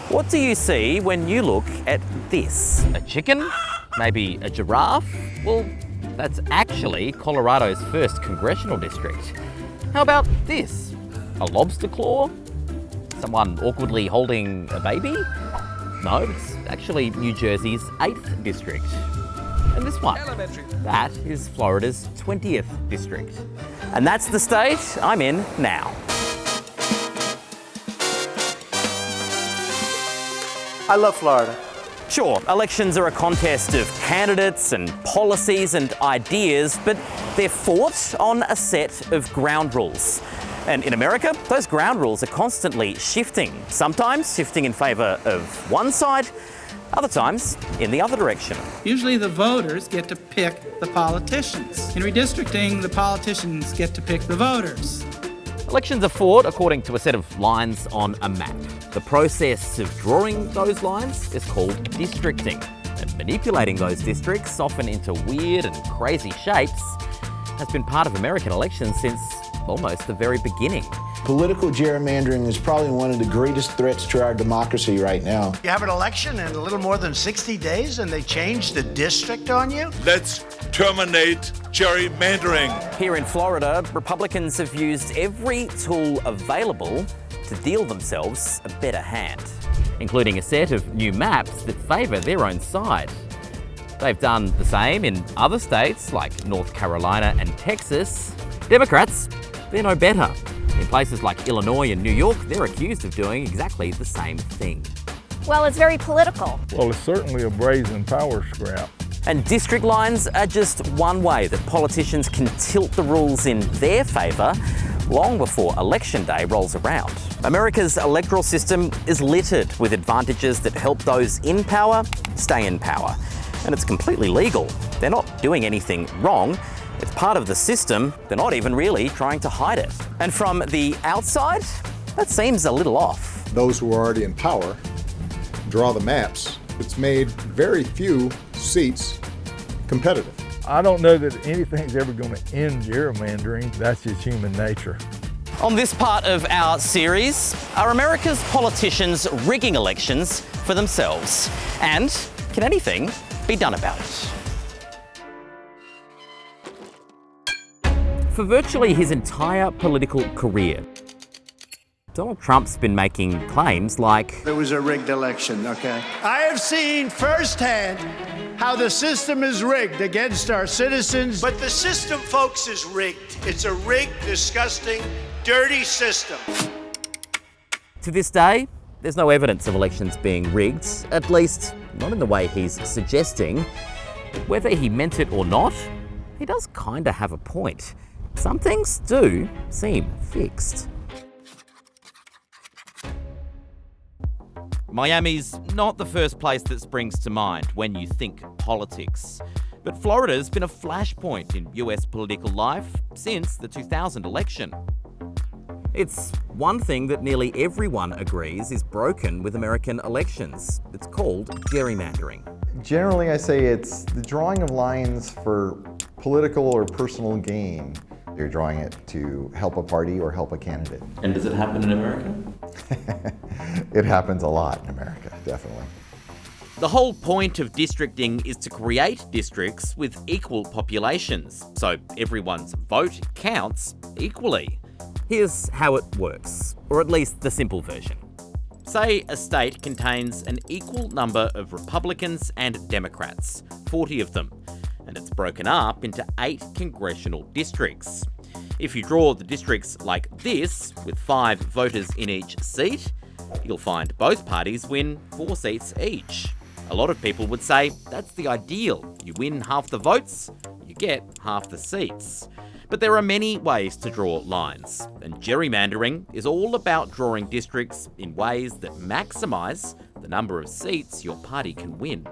What do you see when you look at this? A chicken? Maybe a giraffe? Well, that's actually Colorado's first congressional district. How about this? A lobster claw? Someone awkwardly holding a baby? No, it's actually New Jersey's 8th district. And this one, that is Florida's 20th district. And that's the state I'm in now. I love Florida. Sure, elections are a contest of candidates and policies and ideas, but they're fought on a set of ground rules. And in America, those ground rules are constantly shifting, sometimes shifting in favour of one side, other times in the other direction. Usually the voters get to pick the politicians. In redistricting, the politicians get to pick the voters. Elections are fought according to a set of lines on a map. The process of drawing those lines is called districting, and manipulating those districts, often into weird and crazy shapes, has been part of American elections since almost the very beginning. Political gerrymandering is probably one of the greatest threats to our democracy right now. You have an election in a little more than 60 days and they change the district on you? Let's terminate gerrymandering. Here in Florida, Republicans have used every tool available to deal themselves a better hand, including a set of new maps that favour their own side. They've done the same in other states like North Carolina and Texas. Democrats, they're no better. In places like Illinois and New York, they're accused of doing exactly the same thing. Well, it's very political. Well, it's certainly a brazen power scrap. And district lines are just one way that politicians can tilt the rules in their favour long before election day rolls around. America's electoral system is littered with advantages that help those in power stay in power. And it's completely legal. They're not doing anything wrong. It's part of the system. They're not even really trying to hide it. And from the outside, that seems a little off. Those who are already in power draw the maps. It's made very few seats competitive. I don't know that anything's ever going to end gerrymandering. That's just human nature. On this part of our series, are America's politicians rigging elections for themselves? And can anything be done about it? For virtually his entire political career, Donald Trump's been making claims like, It was a rigged election, okay? I have seen firsthand how the system is rigged against our citizens. But the system, folks, is rigged. It's a rigged, disgusting, dirty system. to this day, there's no evidence of elections being rigged, at least not in the way he's suggesting. But whether he meant it or not, he does kinda have a point. Some things do seem fixed. Miami's not the first place that springs to mind when you think politics. But Florida's been a flashpoint in US political life since the 2000 election. It's one thing that nearly everyone agrees is broken with American elections. It's called gerrymandering. Generally, I say it's the drawing of lines for political or personal gain. You're drawing it to help a party or help a candidate. And does it happen in America? It happens a lot in America, definitely. The whole point of districting is to create districts with equal populations, so everyone's vote counts equally. Here's how it works, or at least the simple version. Say a state contains an equal number of Republicans and Democrats, 40 of them, and it's broken up into 8 congressional districts. If you draw the districts like this, with 5 voters in each seat, you'll find both parties win 4 seats each. A lot of people would say that's the ideal. You win half the votes, you get half the seats. But there are many ways to draw lines, and gerrymandering is all about drawing districts in ways that maximise the number of seats your party can win.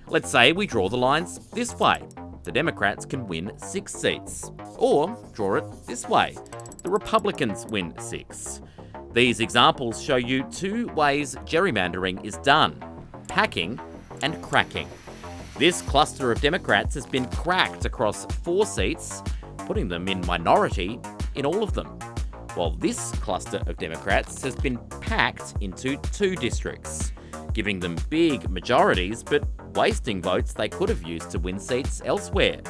Let's say we draw the lines this way. The Democrats can win 6 seats. Or draw it this way. The Republicans win 6. These examples show you 2 ways gerrymandering is done: packing and cracking. This cluster of Democrats has been cracked across 4 seats, putting them in minority in all of them. while this cluster of Democrats has been packed into 2 districts, giving them big majorities but wasting votes they could have used to win seats elsewhere.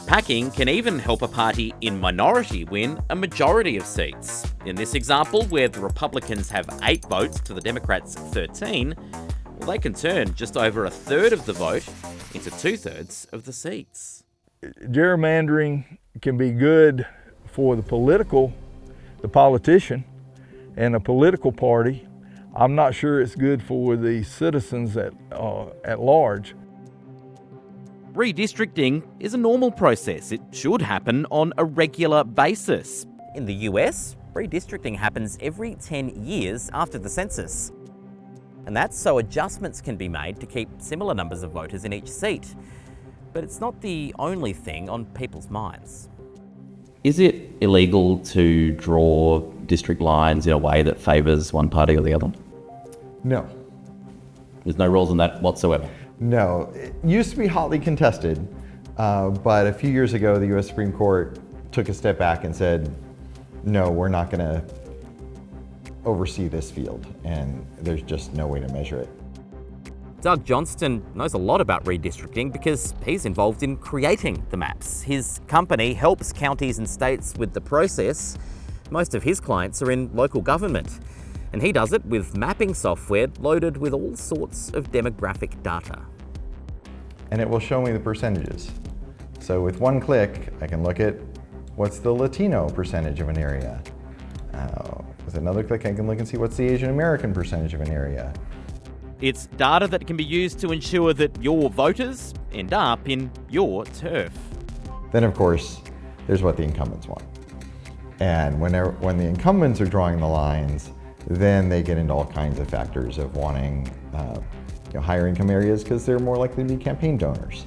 Packing can even help a party in minority win a majority of seats. In this example, where the Republicans have 8 votes to the Democrats' 13, well, they can turn just over a third of the vote into 2/3 of the seats. Gerrymandering can be good for the politician and a political party. I'm not sure it's good for the citizens at large. Redistricting is a normal process. It should happen on a regular basis. In the US, redistricting happens every 10 years after the census. And that's so adjustments can be made to keep similar numbers of voters in each seat. But it's not the only thing on people's minds. Is it illegal to draw district lines in a way that favours one party or the other? No. There's no rules on that whatsoever? No. It used to be hotly contested, but a few years ago the US Supreme Court took a step back and said, no, we're not going to oversee this field, and there's just no way to measure it. Doug Johnston knows a lot about redistricting because he's involved in creating the maps. His company helps counties and states with the process. Most of his clients are in local government, and he does it with mapping software loaded with all sorts of demographic data. And it will show me the percentages. So with one click, I can look at what's the Latino percentage of an area. With another click, I can look and see what's the Asian American percentage of an area. It's data that can be used to ensure that your voters end up in your turf. Then, of course, there's what the incumbents want. And when the incumbents are drawing the lines, then they get into all kinds of factors of wanting higher income areas because they're more likely to be campaign donors.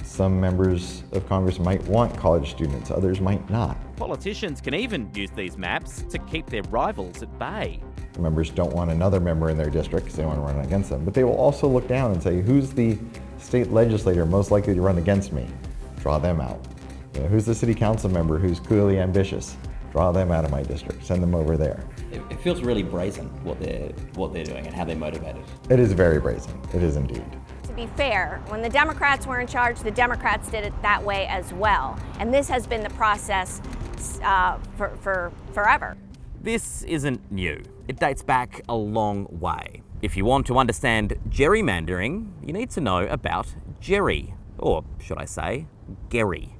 Some members of Congress might want college students, others might not. Politicians can even use these maps to keep their rivals at bay. Members don't want another member in their district because they want to run against them, but they will also look down and say, who's the state legislator most likely to run against me? Draw them out. Who's the city council member who's clearly ambitious? Draw them out of my district, send them over there. It feels really brazen what they're doing and how they're motivated. It is very brazen, it is indeed. To be fair, when the Democrats were in charge, the Democrats did it that way as well. And this has been the process for forever. This isn't new. It dates back a long way. If you want to understand gerrymandering, you need to know about Gerry, or should I say, Gerry.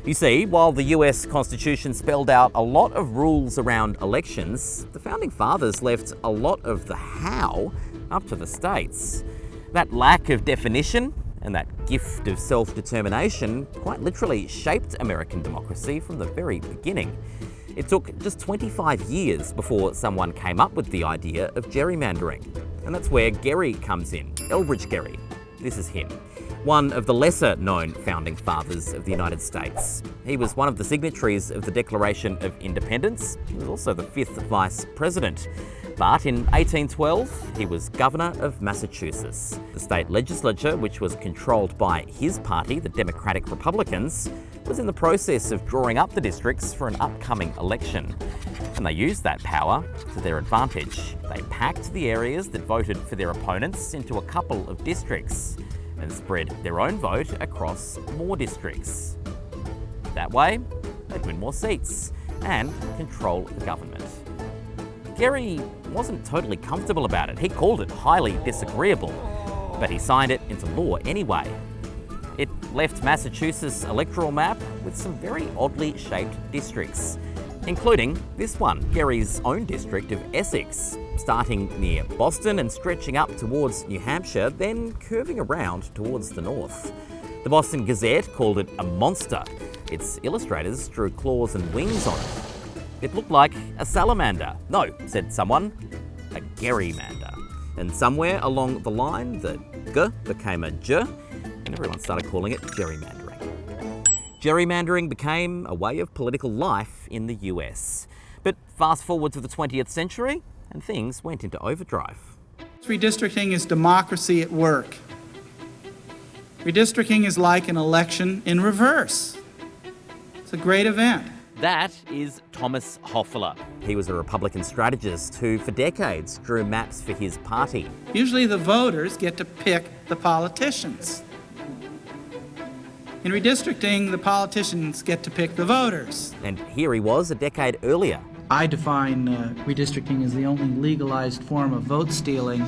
You see, while the US Constitution spelled out a lot of rules around elections, the Founding Fathers left a lot of the how up to the states. That lack of definition and that gift of self-determination quite literally shaped American democracy from the very beginning. It took just 25 years before someone came up with the idea of gerrymandering. And that's where Gerry comes in, Elbridge Gerry. This is him. One of the lesser-known founding fathers of the United States. He was one of the signatories of the Declaration of Independence. He was also the 5th vice president. But in 1812, he was governor of Massachusetts. The state legislature, which was controlled by his party, the Democratic Republicans, was in the process of drawing up the districts for an upcoming election. And they used that power to their advantage. They packed the areas that voted for their opponents into a couple of districts and spread their own vote across more districts. That way, they'd win more seats and control the government. Gerry wasn't totally comfortable about it. He called it highly disagreeable, but he signed it into law anyway. It left Massachusetts' electoral map with some very oddly shaped districts, including this one, Gerry's own district of Essex, starting near Boston and stretching up towards New Hampshire, then curving around towards the north. The Boston Gazette called it a monster. Its illustrators drew claws and wings on it. It looked like a salamander. No, said someone, a gerrymander. And somewhere along the line, the G became a J, and everyone started calling it gerrymandering. Gerrymandering became a way of political life in the US. But fast forward to the 20th century, and things went into overdrive. Redistricting is democracy at work. Redistricting is like an election in reverse. It's a great event. That is Thomas Hofeller. He was a Republican strategist who, for decades, drew maps for his party. Usually the voters get to pick the politicians. In redistricting, the politicians get to pick the voters. And here he was a decade earlier. I define redistricting as the only legalized form of vote stealing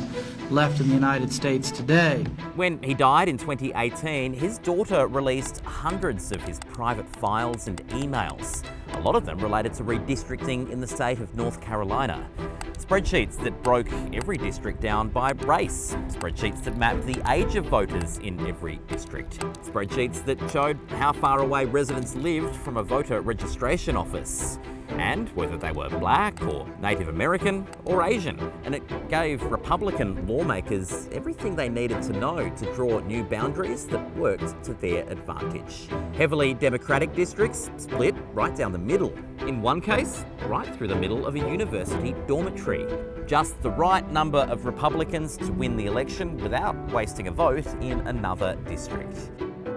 left in the United States today. When he died in 2018, his daughter released hundreds of his private files and emails. A lot of them related to redistricting in the state of North Carolina. Spreadsheets that broke every district down by race. Spreadsheets that mapped the age of voters in every district. Spreadsheets that showed how far away residents lived from a voter registration office, and whether they were black or Native American or Asian. And it gave Republican lawmakers everything they needed to know to draw new boundaries that worked to their advantage. Heavily Democratic districts split right down the middle. In one case, right through the middle of a university dormitory. Just the right number of Republicans to win the election without wasting a vote in another district.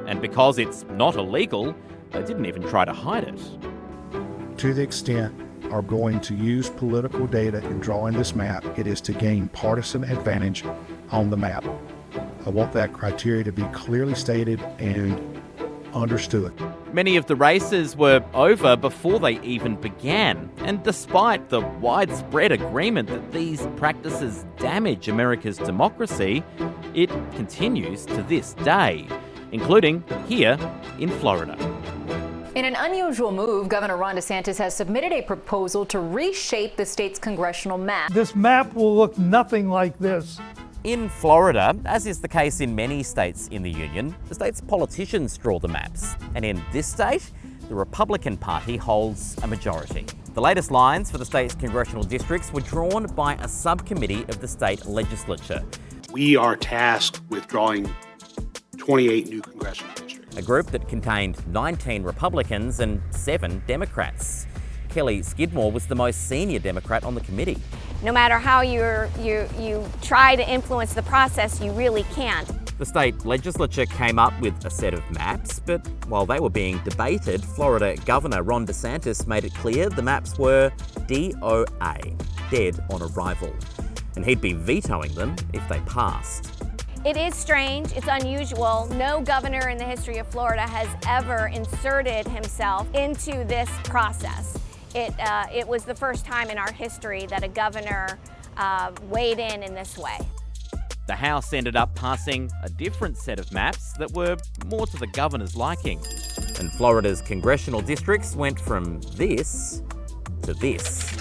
And because it's not illegal, they didn't even try to hide it. To the extent are going to use political data in drawing this map, it is to gain partisan advantage on the map. I want that criteria to be clearly stated and understood. Many of the races were over before they even began, and despite the widespread agreement that these practices damage America's democracy, it continues to this day, including here in Florida. In an unusual move, Governor Ron DeSantis has submitted a proposal to reshape the state's congressional map. This map will look nothing like this. In Florida, as is the case in many states in the Union, the state's politicians draw the maps. And in this state, the Republican Party holds a majority. The latest lines for the state's congressional districts were drawn by a subcommittee of the state legislature. We are tasked with drawing 28 new congressional districts. A group that contained 19 Republicans and 7 Democrats. Kelly Skidmore was the most senior Democrat on the committee. No matter how you try to influence the process, you really can't. The state legislature came up with a set of maps, but while they were being debated, Florida Governor Ron DeSantis made it clear the maps were DOA, dead on arrival, and he'd be vetoing them if they passed. It is strange, it's unusual. No governor in the history of Florida has ever inserted himself into this process. It was the first time in our history that a governor weighed in this way. The House ended up passing a different set of maps that were more to the governor's liking. And Florida's congressional districts went from this to this,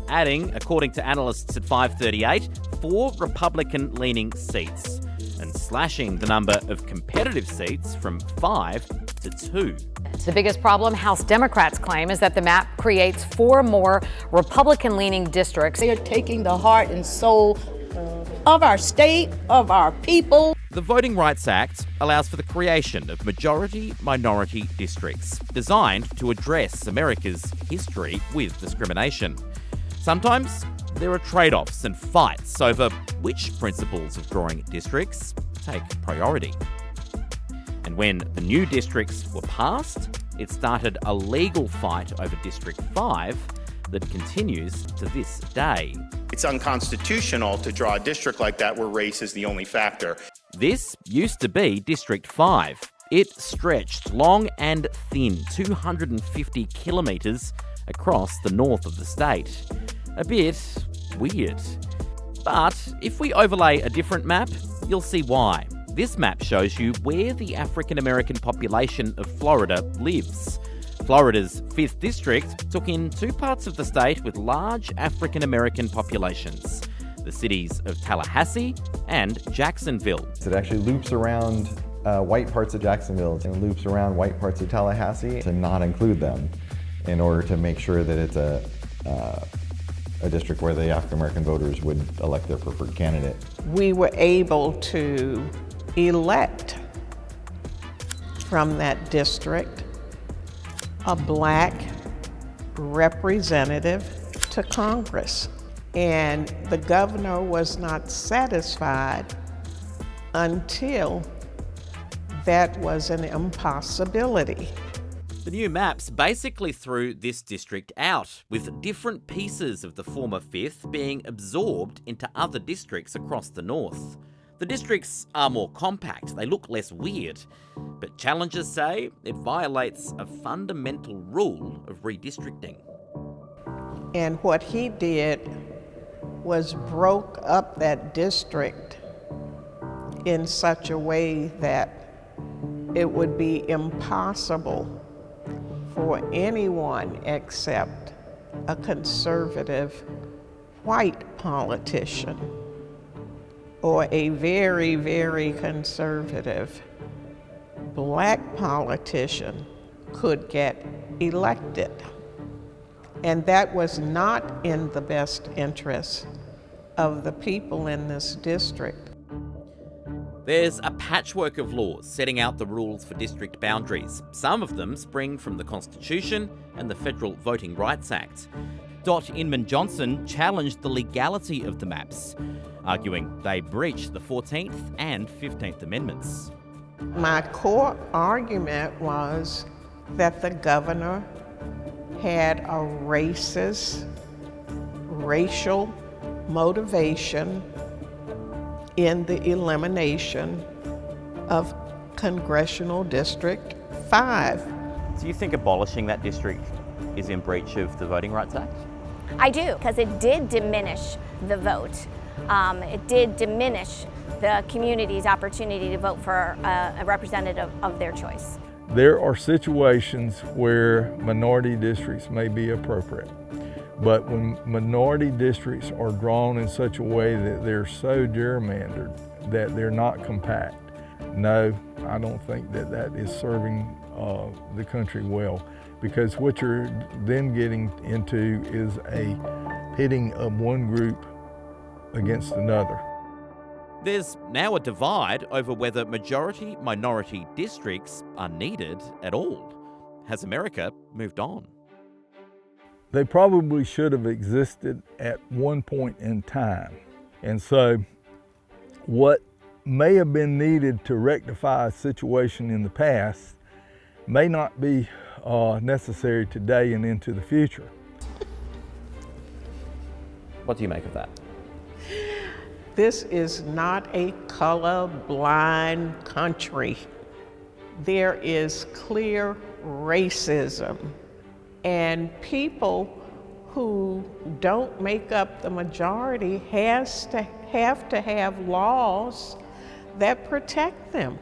adding, according to analysts at 538, 4 Republican-leaning seats, and slashing the number of competitive seats from 5 to 2. The biggest problem House Democrats claim is that the map creates 4 more Republican-leaning districts. They are taking the heart and soul of our state, of our people. The Voting Rights Act allows for the creation of majority-minority districts designed to address America's history with discrimination. Sometimes there are trade-offs and fights over which principles of drawing districts take priority. And when the new districts were passed, it started a legal fight over District 5 that continues to this day. It's unconstitutional to draw a district like that where race is the only factor. This used to be District 5. It stretched long and thin, 250 kilometres across the north of the state. A bit weird. But if we overlay a different map, you'll see why. This map shows you where the African American population of Florida lives. Florida's 5th district took in 2 parts of the state with large African American populations, the cities of Tallahassee and Jacksonville. It actually loops around white parts of Jacksonville and loops around white parts of Tallahassee to not include them in order to make sure that it's a district where the African American voters would elect their preferred candidate. We were able to elect from that district a black representative to Congress. And the governor was not satisfied until that was an impossibility. The new maps basically threw this district out, with different pieces of the former 5th being absorbed into other districts across the north. The districts are more compact, they look less weird, but challengers say it violates a fundamental rule of redistricting. And what he did was broke up that district in such a way that it would be impossible for anyone except a conservative white politician or a very, very conservative black politician could get elected. And that was not in the best interest of the people in this district. There's a patchwork of laws setting out the rules for district boundaries. Some of them spring from the Constitution and the Federal Voting Rights Act. Dot Inman Johnson challenged the legality of the maps, arguing they breach the 14th and 15th Amendments. My core argument was that the governor had a racist, racial motivation in the elimination of Congressional District 5. Do you think abolishing that district is in breach of the Voting Rights Act? I do, because it did diminish the vote. It did diminish the community's opportunity to vote for a representative of their choice. There are situations where minority districts may be appropriate, but when minority districts are drawn in such a way that they're so gerrymandered that they're not compact, no, I don't think that that is serving the country well, because what you're then getting into is a pitting of one group against another. There's now a divide over whether majority-minority districts are needed at all. Has America moved on? They probably should have existed at one point in time. And so what may have been needed to rectify a situation in the past may not be necessary today and into the future. What do you make of that? This is not a colorblind country. There is clear racism, and people who don't make up the majority have to have laws that protect them.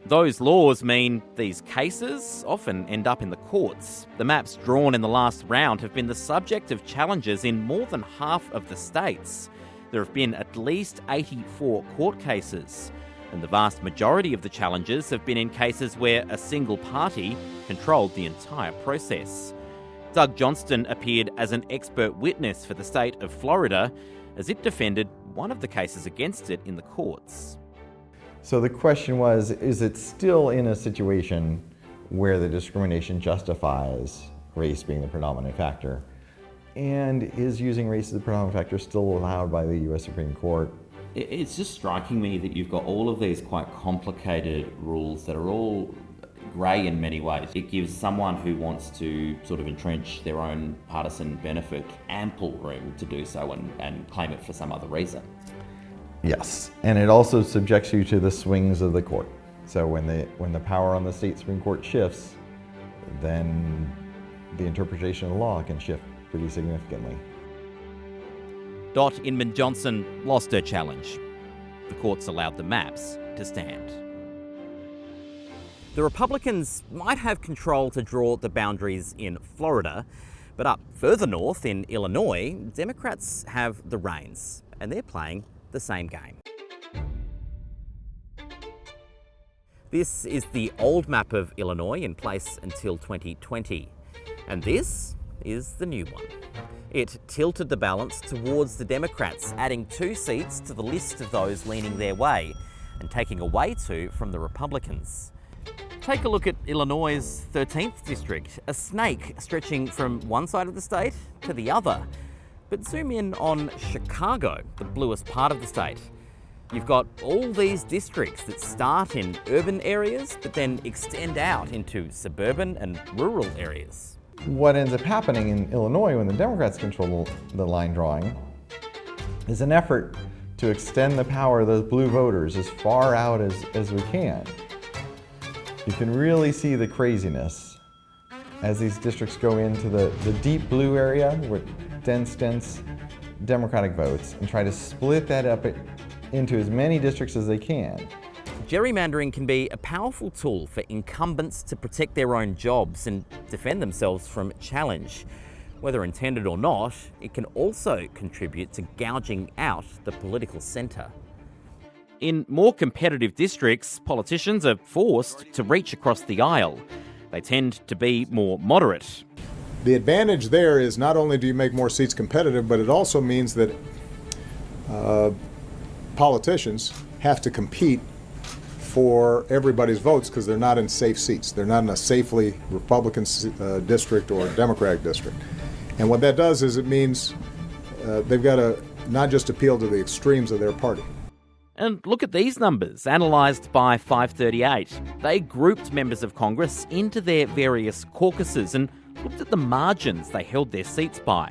Those laws mean these cases often end up in the courts. The maps drawn in the last round have been the subject of challenges in more than half of the states. There have been at least 84 court cases, and the vast majority of the challenges have been in cases where a single party controlled the entire process. Doug Johnston appeared as an expert witness for the state of Florida as it defended one of the cases against it in the courts. So the question was, is it still in a situation where the discrimination justifies race being the predominant factor? And is using race as the predominant factor still allowed by the US Supreme Court? It's just striking me that you've got all of these quite complicated rules that are all grey in many ways. It gives someone who wants to sort of entrench their own partisan benefit ample room to do so and claim it for some other reason. Yes, and it also subjects you to the swings of the court. So when the power on the state Supreme Court shifts, then the interpretation of the law can shift pretty significantly. Dot Inman Johnson lost her challenge. The courts allowed the maps to stand. The Republicans might have control to draw the boundaries in Florida, but up further north in Illinois, Democrats have the reins, and they're playing the same game. This is the old map of Illinois in place until 2020, and this is the new one. It tilted the balance towards the Democrats, adding 2 seats to the list of those leaning their way and taking away 2 from the Republicans. Take a look at Illinois' 13th district, a snake stretching from one side of the state to the other. But zoom in on Chicago, the bluest part of the state. You've got all these districts that start in urban areas, but then extend out into suburban and rural areas. What ends up happening in Illinois when the Democrats control the line drawing is an effort to extend the power of those blue voters as far out as we can. You can really see the craziness as these districts go into the deep blue area with dense Democratic votes and try to split that up into as many districts as they can. Gerrymandering can be a powerful tool for incumbents to protect their own jobs and defend themselves from challenge. Whether intended or not, it can also contribute to gouging out the political centre. In more competitive districts, politicians are forced to reach across the aisle. They tend to be more moderate. The advantage there is not only do you make more seats competitive, but it also means that politicians have to compete for everybody's votes because they're not in safe seats. They're not in a safely Republican district or Democratic district. And what that does is it means they've got to not just appeal to the extremes of their party. And look at these numbers, analysed by 538. They grouped members of Congress into their various caucuses and looked at the margins they held their seats by.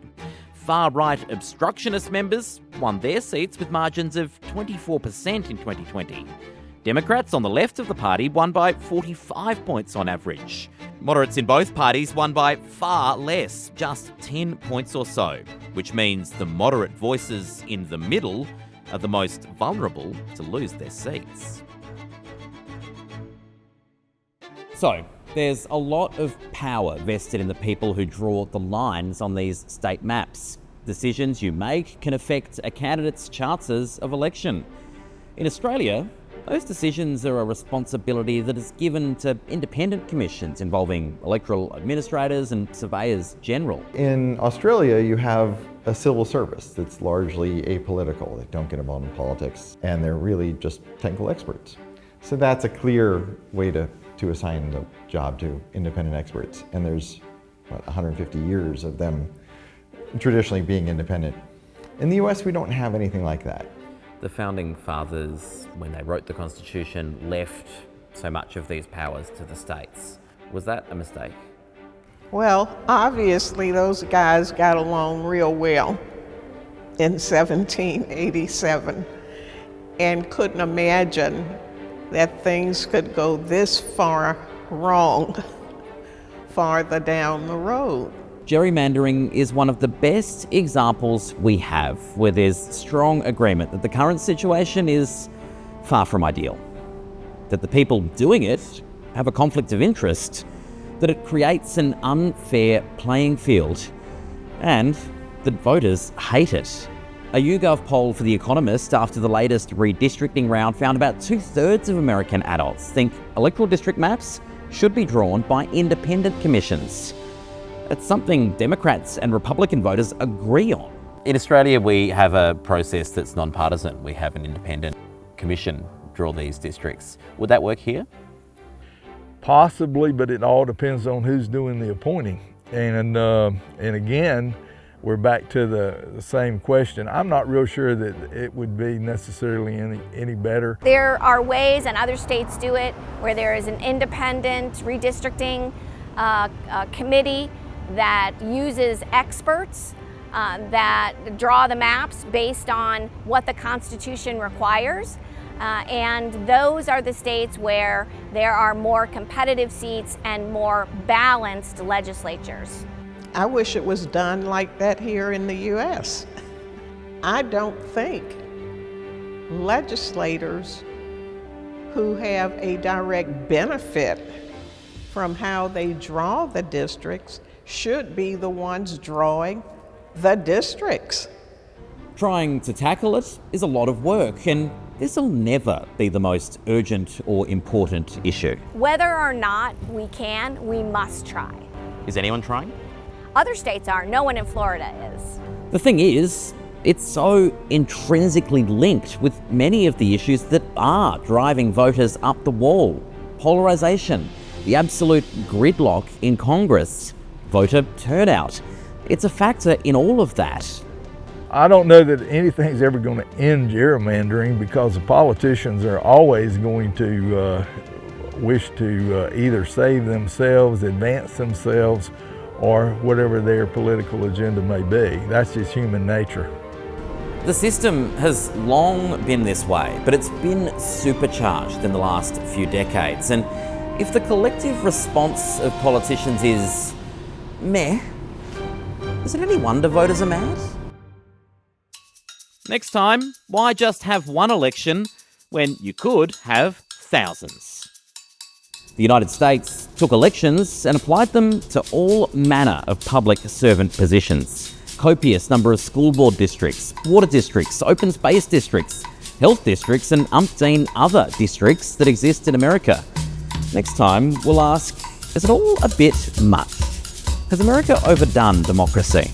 Far-right obstructionist members won their seats with margins of 24% in 2020. Democrats on the left of the party won by 45 points on average. Moderates in both parties won by far less, just 10 points or so, which means the moderate voices in the middle are the most vulnerable to lose their seats. So, there's a lot of power vested in the people who draw the lines on these state maps. Decisions you make can affect a candidate's chances of election. In Australia, those decisions are a responsibility that is given to independent commissions involving electoral administrators and surveyors general. In Australia, you have a civil service that's largely apolitical. They don't get involved in politics, and they're really just technical experts. So that's a clear way to assign the job to independent experts. And there's, 150 years of them traditionally being independent. In the US, we don't have anything like that. The founding fathers, when they wrote the Constitution, left so much of these powers to the states. Was that a mistake? Well, obviously those guys got along real well in 1787 and couldn't imagine that things could go this far wrong farther down the road. Gerrymandering is one of the best examples we have where there's strong agreement that the current situation is far from ideal, that the people doing it have a conflict of interest, that it creates an unfair playing field, and that voters hate it. A YouGov poll for The Economist after the latest redistricting round found about 2/3 of American adults think electoral district maps should be drawn by independent commissions. It's something Democrats and Republican voters agree on. In Australia, we have a process that's non-partisan. We have an independent commission draw these districts. Would that work here? Possibly, but it all depends on who's doing the appointing. And again, we're back to the same question. I'm not real sure that it would be necessarily any better. There are ways, and other states do it, where there is an independent redistricting committee that uses experts that draw the maps based on what the Constitution requires. And those are the states where there are more competitive seats and more balanced legislatures. I wish it was done like that here in the US. I don't think legislators who have a direct benefit from how they draw the districts should be the ones drawing the districts. Trying to tackle it is a lot of work, and this will never be the most urgent or important issue. Whether or not we can, we must try. Is anyone trying? Other states are. No one in Florida is. The thing is, it's so intrinsically linked with many of the issues that are driving voters up the wall. Polarisation, the absolute gridlock in Congress, voter turnout. It's a factor in all of that. I don't know that anything's ever going to end gerrymandering, because the politicians are always going to wish to either save themselves, advance themselves, or whatever their political agenda may be. That's just human nature. The system has long been this way, but it's been supercharged in the last few decades. And if the collective response of politicians is meh, is it any wonder voters are mad? Next time, why just have one election when you could have thousands? The United States took elections and applied them to all manner of public servant positions. Copious number of school board districts, water districts, open space districts, health districts, and umpteen other districts that exist in America. Next time, we'll ask, is it all a bit much? Has America overdone democracy?